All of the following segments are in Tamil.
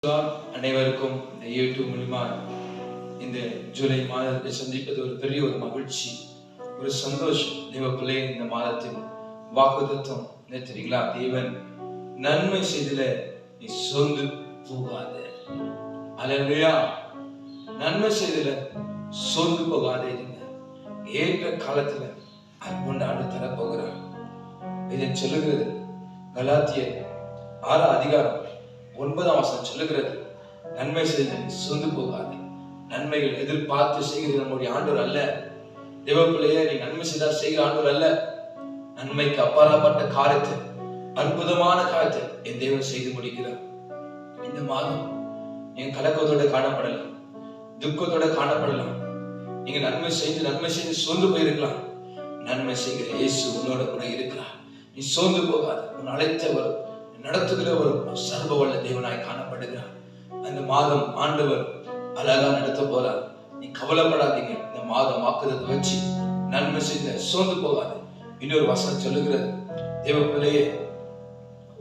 அனைவருக்கும் இந்த யூடியூப் மூலிமா இந்த ஜூலை மாதத்தை சந்திப்பது ஒரு பெரிய ஒரு மகிழ்ச்சி, ஒரு சந்தோஷம். தேவ பிள்ளை, இந்த மாதத்தின் வாக்குத்தத்தம் என்ன தெரியுங்களா? தேவன் நன்மை செய்தல நீ சோர்ந்து போகாத. அல்லேலூயா. நன்மை செய்தல சோர்ந்து போகாதே. ஏற்ற காலத்துல ஆண்டு தர போகிறார். இதை சொல்லுகிறது கலாத்தியர் 6:9 சொல்லுகிறது, நன்மை செய்து சொந்து போகாது. நன்மைகள் எதிர்பார்த்து செய்கிறது நம்முடைய ஆண்டவர் அல்ல. தேவப்பிள்ளையே, நீ நன்மை செய்தால் செய்கிற ஆண்டவர் அல்ல. நன்மைக்கு அப்பாற்பட்ட காரியத்தை, அற்புதமான காரியத்தை என் தேவன் செய்து முடிக்கிறார். இந்த மாதம் நீங்க கலக்கத்தோட காணப்படலாம், துக்கத்தோட காணப்படலாம். நீங்க நன்மை செய்து சோர்ந்து போயிருக்கலாம். நன்மை செய்கிற இயேசு உன்னோட கூட இருக்கிறார். நீ சோர்ந்து போகாது. உன் அழைத்தவர், நடத்துகிறவர் சர்வ வல்ல தேவனாய் காணப்படுகிறார். அந்த மாதம் ஆண்டவர் அழகா நடத்த போறார். நீ கவலைப்படாதீங்க. இந்த மாதம் வாக்குத்தத்தத்தை வச்சு நன்மை செய்த சோர்ந்து போகாது. இன்னொரு வசனம் சொல்லுகிறது, தேவ பிள்ளையே,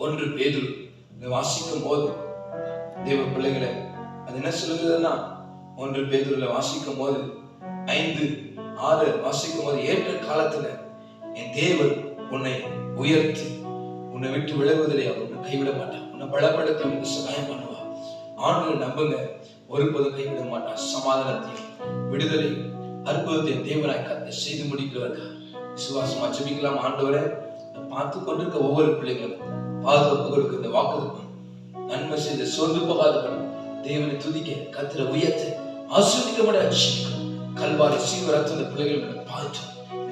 1 பேதுரு வாசிக்கும் போது தேவ பிள்ளைகளை அது என்ன சொல்லுகிறதுனா, 1 பேதுருல வாசிக்கும் போது 5:6 வாசிக்கும் போது, ஏற்ற காலத்துல என் தேவன் உன்னை உயர்த்தி உன்னை விட்டு விலகுவதிலே அவர் உன்னை கைவிட மாட்டான். உன்னை பலப்படுத்தி உனக்கு சகாயம் பண்ணுவா. ஆண்டவரை நம்புங்க, ஒருபோதும் கைவிட மாட்டான். சமாதானத்தையும் விடுதலையும் அற்புதத்தையும் தேவனாய் கர்த்தர் செய்து முடிக்கிறவர்கள். விசுவாசமா ஜெபிக்கலாம். ஆண்டவரை பார்த்து கொண்டிருக்க ஒவ்வொரு பிள்ளைகளும் பாதுகாப்பு கொடுக்க இந்த வாக்குத்தத்தம் நன்மை செய்து சோர்ந்து போகாதபடி தேவனை துதிக்க, கர்த்தரை உயர்த்த, ஆசீர்வதிக்க முடியாது. கல்வாரி சீவரத்து இந்த பிள்ளைகளை பார்த்து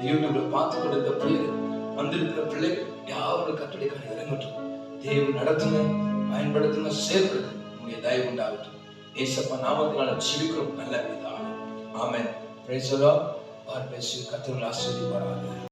யூடியூப்ல பார்த்து கொண்டிருக்க பிள்ளைகள், வந்திருக்கிற பிள்ளைகள் யாரும் கர்த்தருடைய கரை இறங்கட்டும். தேவன் நடத்துங்க, பயன்படுத்துங்க, செயல்படுத்துங்க. உங்களுடைய தயவு உண்டாகட்டும். ஏசப்பா நாமத்தினால ஜெபிக்கிறோம் நல்ல பிதாவே. Amen. Praise the Lord. God bless you. கர்த்தர் ஆசீர்வதிப்பாராக.